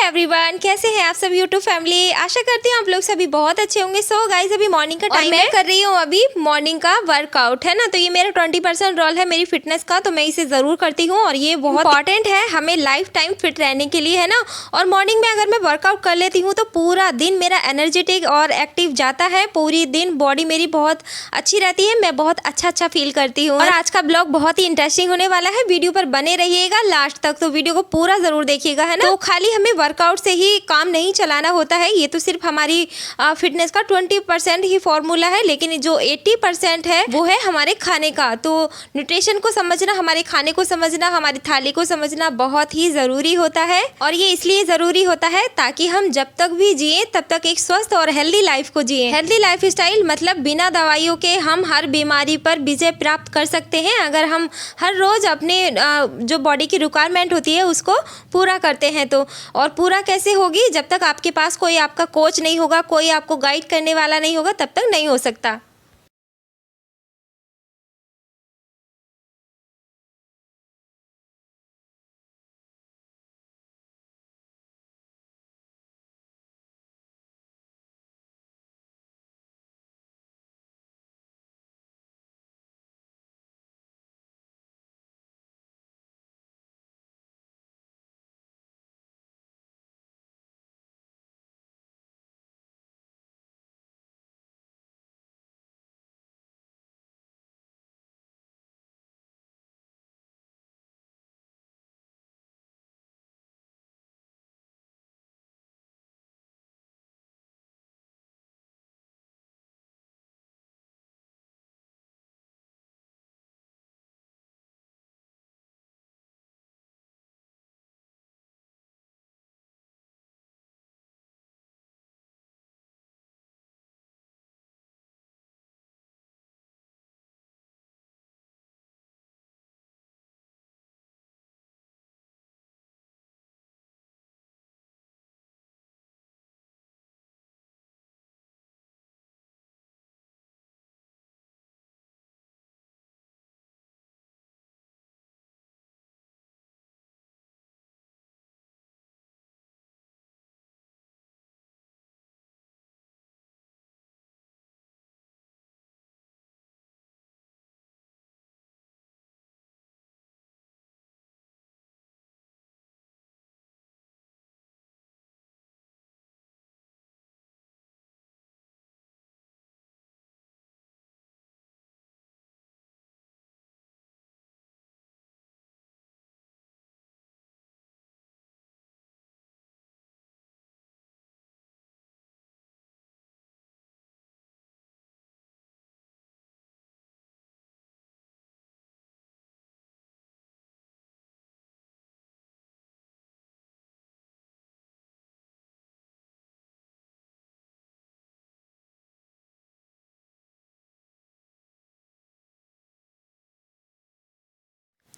Everyone, कैसे हैं आप सब यूट्यूब फैमिली। आशा करती हूँ आप लोग सभी बहुत अच्छे होंगे। सो गाइस, अभी मॉर्निंग का टाइम है, मैं कर रही हूँ अभी मॉर्निंग का वर्कआउट, है ना। तो ये मेरा 20% रोल है मेरी फिटनेस का, तो मैं इसे ज़रूर करती हूँ और ये बहुत इंपॉर्टेंट है हमें लाइफ टाइम फिट रहने के लिए, है ना। और मॉर्निंग में अगर मैं वर्कआउट कर लेती हूँ तो पूरा दिन मेरा एनर्जेटिक और एक्टिव जाता है। पूरी दिन बॉडी मेरी बहुत अच्छी रहती है, मैं बहुत अच्छा फील करती हूँ। और आज का ब्लॉग बहुत ही इंटरेस्टिंग होने वाला है, वीडियो पर बने रहिएगा लास्ट तक, तो वीडियो को पूरा ज़रूर देखिएगा, है ना। तो खाली हमें वर्कआउट से ही काम नहीं चलाना होता है, ये तो सिर्फ हमारी फिटनेस का 20% ही फॉर्मूला है, लेकिन जो 80% है वो है हमारे खाने का। तो न्यूट्रिशन को समझना, हमारे खाने को समझना, हमारी थाली को समझना बहुत ही ज़रूरी होता है। और ये इसलिए ज़रूरी होता है ताकि हम जब तक भी जिए तब तक एक स्वस्थ और हेल्दी लाइफ को जिए। हेल्दी लाइफ स्टाइल मतलब बिना दवाइयों के हम हर बीमारी पर विजय प्राप्त कर सकते हैं अगर हम हर रोज़ अपने जो बॉडी की रिक्वायरमेंट होती है उसको पूरा करते हैं। तो और पूरा कैसे होगी, जब तक आपके पास कोई आपका कोच नहीं होगा, कोई आपको गाइड करने वाला नहीं होगा, तब तक नहीं हो सकता।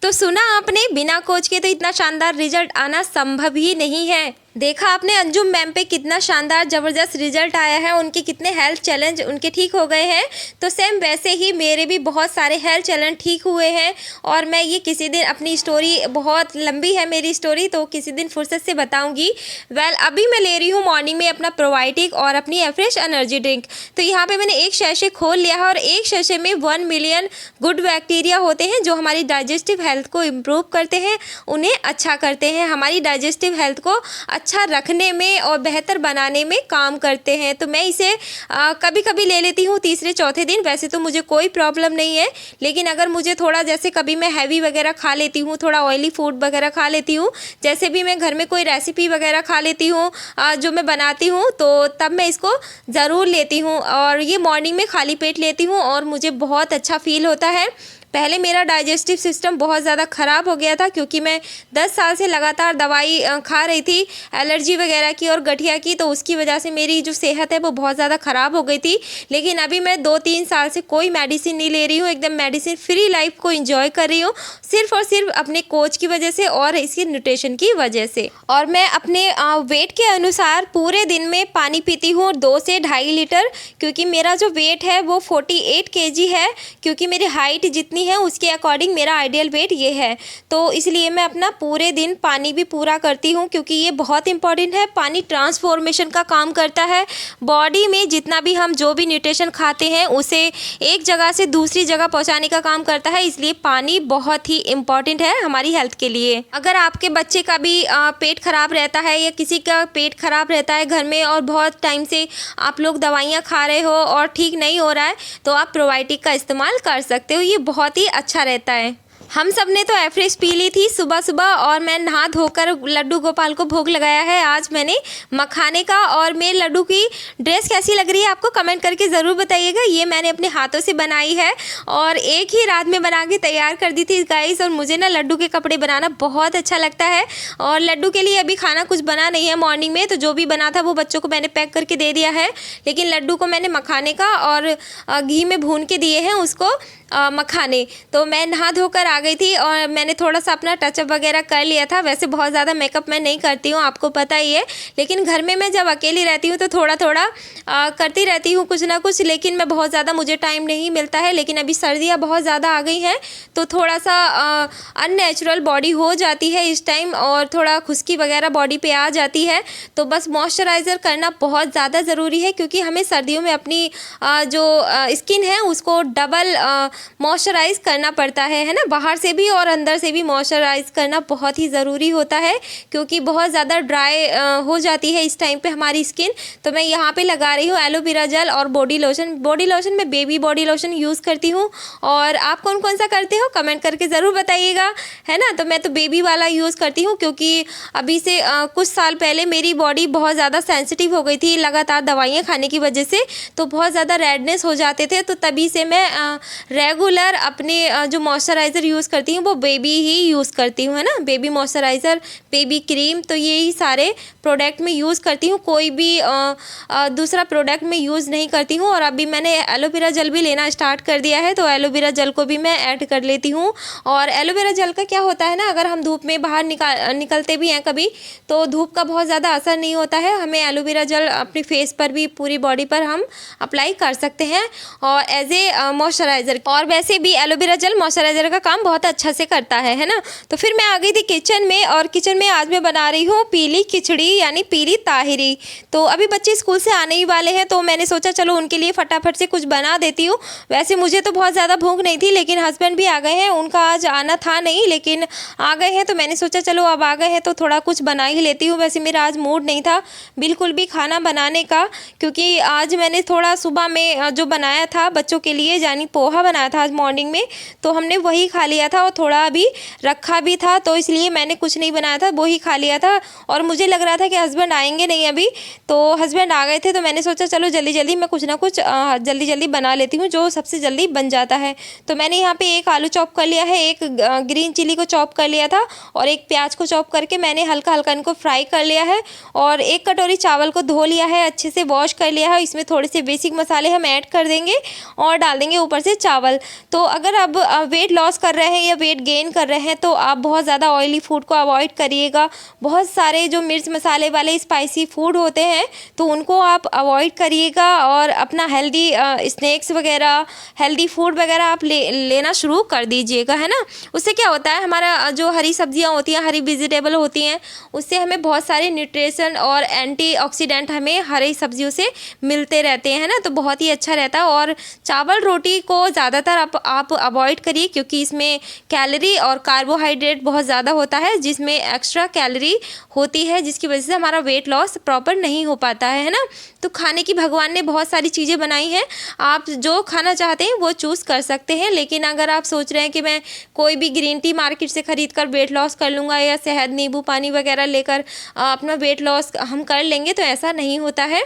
तो सुना आपने, बिना कोच के तो इतना शानदार रिजल्ट आना संभव ही नहीं है। देखा आपने अंजुम मैम पे कितना शानदार ज़बरदस्त रिजल्ट आया है, उनके कितने हेल्थ चैलेंज उनके ठीक हो गए हैं। तो सेम वैसे ही मेरे भी बहुत सारे हेल्थ चैलेंज ठीक हुए हैं। और मैं ये किसी दिन अपनी स्टोरी, बहुत लंबी है मेरी स्टोरी, तो किसी दिन फुर्सत से बताऊंगी। अभी मैं ले रही हूँ मॉर्निंग में अपना प्रोबायोटिक और अपनी फ्रेश एनर्जी ड्रिंक। तो यहाँ पे मैंने एक शैशे खोल लिया है और एक शैशे में 1 मिलियन गुड बैक्टीरिया होते हैं जो हमारी डाइजेस्टिव हेल्थ को इम्प्रूव करते हैं, उन्हें अच्छा करते हैं, हमारी डाइजेस्टिव हेल्थ को अच्छा रखने में और बेहतर बनाने में काम करते हैं। तो मैं इसे कभी कभी ले लेती हूँ तीसरे चौथे दिन। वैसे तो मुझे कोई प्रॉब्लम नहीं है, लेकिन अगर मुझे थोड़ा, जैसे कभी मैं हैवी वगैरह खा लेती हूँ, थोड़ा ऑयली फूड वगैरह खा लेती हूँ, जैसे भी मैं घर में कोई रेसिपी वगैरह खा लेती हूँ जो मैं बनाती हूँ, तो तब मैं इसको ज़रूर लेती हूँ। और ये मॉर्निंग में खाली पेट लेती हूँ और मुझे बहुत अच्छा फील होता है। पहले मेरा डाइजेस्टिव सिस्टम बहुत ज़्यादा ख़राब हो गया था, क्योंकि मैं 10 साल से लगातार दवाई खा रही थी एलर्जी वगैरह की और गठिया की, तो उसकी वजह से मेरी जो सेहत है वो बहुत ज़्यादा ख़राब हो गई थी। लेकिन अभी मैं 2-3 साल से कोई मेडिसिन नहीं ले रही हूँ, एकदम मेडिसिन फ्री लाइफ को एंजॉय कर रही हूँ, सिर्फ और सिर्फ अपने कोच की वजह से और इसकी न्यूट्रिशन की वजह से। और मैं अपने वेट के अनुसार पूरे दिन में पानी पीती हूँ 2 से 2.5 लीटर, क्योंकि मेरा जो वेट है वो 48 kg है। क्योंकि मेरी हाइट जितनी नहीं है उसके अकॉर्डिंग मेरा आइडियल वेट ये है। तो इसलिए मैं अपना पूरे दिन पानी भी पूरा करती हूँ, क्योंकि ये बहुत इंपॉर्टेंट है। पानी ट्रांसफॉर्मेशन का काम करता है। बॉडी में जितना भी हम जो भी न्यूट्रिशन खाते हैं उसे एक जगह से दूसरी जगह पहुँचाने का काम करता है। इसलिए पानी बहुत ही इम्पॉर्टेंट है हमारी हेल्थ के लिए। अगर आपके बच्चे का भी पेट खराब रहता है या किसी का पेट खराब रहता है घर में और बहुत टाइम से आप लोग दवाइयाँ खा रहे हो और ठीक नहीं हो रहा है, तो आप प्रोबायोटिक का इस्तेमाल कर सकते हो। ये बहुत ही अच्छा रहता है। हम सब ने तो एवरेस्ट पी ली थी सुबह सुबह, और मैं नहा धोकर लड्डू गोपाल को भोग लगाया है आज मैंने मखाने का। और मेरे लड्डू की ड्रेस कैसी लग रही है आपको कमेंट करके ज़रूर बताइएगा। ये मैंने अपने हाथों से बनाई है और एक ही रात में बना के तैयार कर दी थी गाइस। और मुझे ना लड्डू के कपड़े बनाना बहुत अच्छा लगता है। और लड्डू के लिए अभी खाना कुछ बना नहीं है मॉर्निंग में, तो जो भी बना था वो बच्चों को मैंने पैक करके दे दिया है। लेकिन लड्डू को मैंने मखाने का और घी में भून के दिए हैं उसको मखाने। तो मैं नहा धोकर आ गई थी और मैंने थोड़ा सा अपना टचअप वगैरह कर लिया था। वैसे बहुत ज़्यादा मेकअप मैं नहीं करती हूँ, आपको पता ही है, लेकिन घर में मैं जब अकेली रहती हूँ तो थोड़ा थोड़ा करती रहती हूँ कुछ ना कुछ। लेकिन मैं बहुत ज़्यादा मुझे टाइम नहीं मिलता है। लेकिन अभी सर्दियाँ बहुत ज़्यादा आ गई हैं तो थोड़ा सा अननेचुरल बॉडी हो जाती है इस टाइम, और थोड़ा खुश्की वगैरह बॉडी पे आ जाती है। तो बस मॉइस्चराइज़र करना बहुत ज़्यादा ज़रूरी है, क्योंकि हमें सर्दियों में अपनी जो स्किन है उसको डबल मॉइस्चराइज़ करना पड़ता है ना, बाहर से भी और अंदर से भी मॉइस्चराइज़ करना बहुत ही ज़रूरी होता है, क्योंकि बहुत ज़्यादा ड्राई हो जाती है इस टाइम पे हमारी स्किन। तो मैं यहाँ पे लगा रही हूँ एलोवेरा जेल और बॉडी लोशन। बॉडी लोशन में बेबी बॉडी लोशन यूज़ करती हूँ, और आप कौन कौन सा करते हो कमेंट करके ज़रूर बताइएगा, है ना। तो मैं तो बेबी वाला यूज़ करती हूँ, क्योंकि अभी से कुछ साल पहले मेरी बॉडी बहुत ज़्यादा सेंसिटिव हो गई थी लगातार दवाइयाँ खाने की वजह से, तो बहुत ज़्यादा रेडनेस हो जाते थे। तो तभी से मैं रेगुलर अपने जो मॉइस्चराइज़र यूज़ करती हूँ वो बेबी ही यूज़ करती हूँ, है ना। बेबी मॉइस्चराइज़र, बेबी क्रीम, तो यही सारे प्रोडक्ट में यूज़ करती हूँ। कोई भी दूसरा प्रोडक्ट में यूज़ नहीं करती हूँ। और अभी मैंने एलोवेरा जेल भी लेना स्टार्ट कर दिया है, तो एलोवेरा जेल को भी मैं ऐड कर लेती हूँ। और एलोवेरा जेल का क्या होता है ना, अगर हम धूप में बाहर निकलते भी हैं कभी, तो धूप का बहुत ज़्यादा असर नहीं होता है। हमें एलोवेरा जेल अपने फेस पर भी पूरी बॉडी पर हम अप्लाई कर सकते हैं और एज ए मॉइस्चराइज़र। और वैसे भी एलोवेरा जेल मॉइस्चराइज़र का काम बहुत अच्छा से करता है ना। तो फिर मैं आ गई थी किचन में, और किचन में आज मैं बना रही हूँ पीली खिचड़ी यानी पीली ताहिरी। तो अभी बच्चे स्कूल से आने ही वाले हैं, तो मैंने सोचा चलो उनके लिए फटाफट से कुछ बना देती हूँ। वैसे मुझे तो बहुत ज़्यादा भूख नहीं थी, लेकिन हस्बैंड भी आ गए हैं, उनका आज आना था नहीं लेकिन आ गए हैं, तो मैंने सोचा चलो अब आ गए हैं तो थोड़ा कुछ बना ही लेती हूँ। वैसे मेरा आज मूड नहीं था बिल्कुल भी खाना बनाने का, क्योंकि आज मैंने थोड़ा सुबह में जो बनाया था बच्चों के लिए यानी पोहा बनाया था आज मॉर्निंग में, तो हमने वही खा लिया था और थोड़ा अभी रखा भी था, तो इसलिए मैंने कुछ नहीं बनाया था, वही खा लिया था। और मुझे लग रहा था कि हस्बैंड आएंगे नहीं अभी, तो हस्बैंड आ गए थे, तो मैंने सोचा चलो जल्दी जल्दी मैं कुछ ना कुछ जल्दी जल्दी बना लेती हूँ जो सबसे जल्दी बन जाता है। तो मैंने यहाँ पे एक आलू चॉप कर लिया है, एक ग्रीन चिली को चॉप कर लिया था, और एक प्याज को चॉप करके मैंने हल्का हल्का इनको फ्राई कर लिया है। और एक कटोरी चावल को धो लिया है, अच्छे से वॉश कर लिया है। इसमें थोड़े से बेसिक मसाले हम ऐड कर देंगे और डाल देंगे ऊपर से चावल। तो अगर आप वेट लॉस कर रहे हैं या वेट गेन कर रहे हैं तो आप बहुत ज़्यादा ऑयली फूड को अवॉइड करिएगा। बहुत सारे जो मिर्च मसाले वाले स्पाइसी फूड होते हैं तो उनको आप अवॉइड करिएगा, और अपना हेल्दी स्नैक्स वगैरह, हेल्दी फूड वगैरह आप लेना शुरू कर दीजिएगा, है ना। उससे क्या होता है, हमारा जो हरी सब्जियां होती हैं, हरी वेजिटेबल होती हैं, उससे हमें बहुत सारे न्यूट्रिशन और एंटीऑक्सीडेंट हमें हरी सब्जियों से मिलते रहते हैं ना, तो बहुत ही अच्छा रहता है। और चावल रोटी को ज़्यादातर आप अवॉइड करिए, क्योंकि इसमें कैलोरी और कार्बोहाइड्रेट बहुत ज़्यादा होता है, जिसमें एक्स्ट्रा कैलोरी होती है, जिसकी वजह से हमारा वेट लॉस प्रॉपर नहीं हो पाता है ना। तो खाने की भगवान ने बहुत सारी चीज़ें बनाई हैं, आप जो खाना चाहते हैं वो चूज़ कर सकते हैं। लेकिन अगर आप सोच रहे हैं कि मैं कोई भी ग्रीन टी मार्केट से ख़रीद कर वेट लॉस कर लूँगा या शहद नींबू पानी वगैरह लेकर अपना वेट लॉस हम कर लेंगे, तो ऐसा नहीं होता है।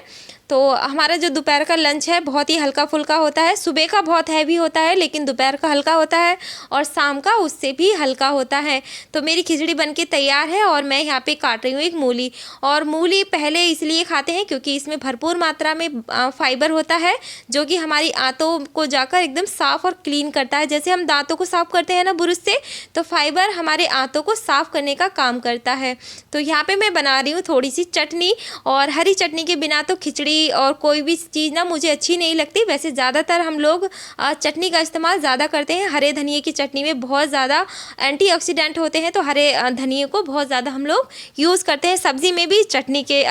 तो हमारा जो दोपहर का लंच है बहुत ही हल्का फुल्का होता है। सुबह का बहुत हैवी होता है, लेकिन दोपहर का हल्का होता है, और शाम का उससे भी हल्का होता है। तो मेरी खिचड़ी बनके तैयार है, और मैं यहाँ पे काट रही हूँ एक मूली। और मूली पहले इसलिए खाते हैं क्योंकि इसमें भरपूर मात्रा में फाइबर होता है, जो कि हमारी आंतों को जाकर एकदम साफ़ और क्लीन करता है। जैसे हम दांतों को साफ़ करते हैं ना ब्रश से, तो फाइबर हमारे आंतों को साफ़ करने का काम करता है। तो यहाँ पर मैं बना रही हूँ थोड़ी सी चटनी, और हरी चटनी के बिना तो खिचड़ी सब्ज़ी और कोई भी चीज़ ना मुझे अच्छी नहीं लगती। वैसे ज़्यादातर हम लोग चटनी का इस्तेमाल ज़्यादा करते हैं। हरे धनिए की चटनी में बहुत ज़्यादा एंटीऑक्सीडेंट होते हैं, तो हरे धनिए को बहुत ज़्यादा हम लोग यूज़ करते हैं सब्ज़ी में भी, चटनी के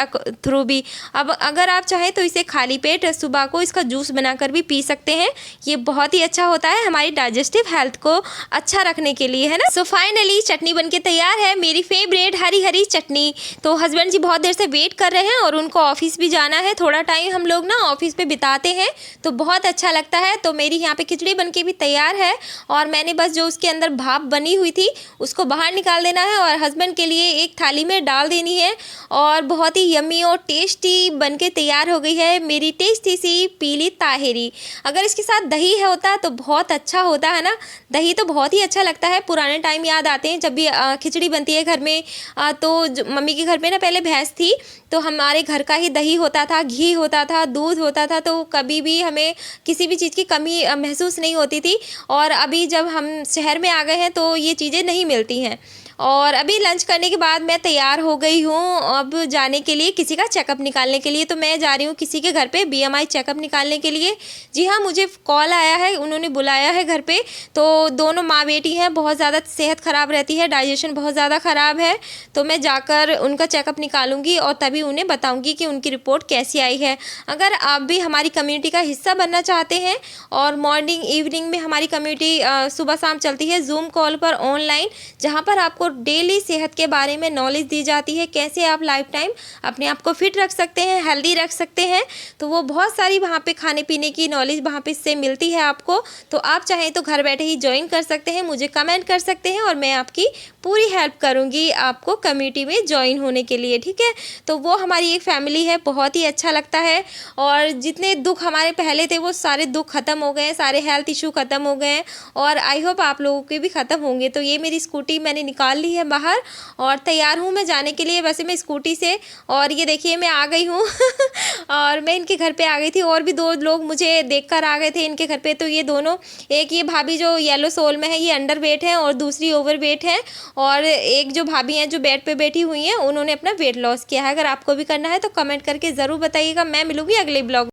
थ्रू भी। अब अगर आप चाहें तो इसे खाली पेट सुबह को इसका जूस बनाकर भी पी सकते हैं। ये बहुत ही अच्छा होता है हमारी डाइजेस्टिव हेल्थ को अच्छा रखने के लिए, है ना। सो फाइनली चटनी बनके तैयार है, मेरी फेवरेट हरी हरी चटनी। तो हस्बैंड जी बहुत देर से वेट कर रहे हैं और उनको ऑफिस भी जाना है। थोड़ा टाइम हम लोग ना ऑफिस पे बिताते हैं तो बहुत अच्छा लगता है। तो मेरी यहाँ पे खिचड़ी बनके भी तैयार है और मैंने बस जो उसके अंदर भाप बनी हुई थी उसको बाहर निकाल देना है और हस्बैंड के लिए एक थाली में डाल देनी है और बहुत ही यम्मी और टेस्टी बनके तैयार हो गई है मेरी टेस्टी सी पीली ताहिरी। अगर इसके साथ दही है होता तो बहुत अच्छा होता है ना। दही तो बहुत ही अच्छा लगता है। पुराने टाइम याद आते हैं जब भी खिचड़ी बनती है घर में, तो मम्मी के घर पे ना पहले भैंस थी तो हमारे घर का ही दही होता था, घी होता था, दूध होता था, तो कभी भी हमें किसी भी चीज़ की कमी महसूस नहीं होती थी। और अभी जब हम शहर में आ गए हैं तो ये चीज़ें नहीं मिलती हैं। और अभी लंच करने के बाद मैं तैयार हो गई हूँ अब जाने के लिए किसी का चेकअप निकालने के लिए। तो मैं जा रही हूँ किसी के घर पे बीएमआई चेकअप निकालने के लिए। जी हाँ, मुझे कॉल आया है, उन्होंने बुलाया है घर पे। तो दोनों माँ बेटी हैं, बहुत ज़्यादा सेहत ख़राब रहती है, डाइजेशन बहुत ज़्यादा ख़राब है। तो मैं जाकर उनका चेकअप निकालूंगी और तभी उन्हें बताऊँगी कि उनकी रिपोर्ट कैसी आई है। अगर आप भी हमारी कम्युनिटी का हिस्सा बनना चाहते हैं और मॉर्निंग इवनिंग में हमारी कम्युनिटी सुबह शाम चलती है जूम कॉल पर ऑनलाइन, जहाँ पर आपको डेली सेहत के बारे में नॉलेज दी जाती है, कैसे आप लाइफ टाइम अपने आप को फिट रख सकते हैं, हेल्दी रख सकते हैं। तो वो बहुत सारी वहाँ पे खाने पीने की नॉलेज वहाँ पे से मिलती है आपको। तो आप चाहें तो घर बैठे ही ज्वाइन कर सकते हैं, मुझे कमेंट कर सकते हैं और मैं आपकी पूरी हेल्प करूँगी आपको कम्युनिटी में ज्वाइन होने के लिए, ठीक है। तो वो हमारी एक फैमिली है, बहुत ही अच्छा लगता है। और जितने दुख हमारे पहले थे वो सारे दुख ख़त्म हो गए हैं, सारे हेल्थ इशू ख़त्म हो गए हैं और आई होप आप लोगों के भी ख़त्म होंगे। तो ये मेरी स्कूटी मैंने निकाल ली है बाहर और तैयार हूँ मैं जाने के लिए। वैसे मैं स्कूटी से, और ये देखिए मैं आ गई हूँ और मैं इनके घर पे आ गई थी और भी दो लोग मुझे देखकर आ गए थे इनके घर पे। तो ये दोनों, एक ये भाभी जो येलो सोल में है ये अंडर वेट है और दूसरी ओवर वेट है, और एक जो भाभी हैं जो बेड पे बैठी हुई हैं उन्होंने अपना वेट लॉस किया है। अगर आपको भी करना है तो कमेंट करके ज़रूर बताइएगा। मैं मिलूँगी अगले ब्लॉग।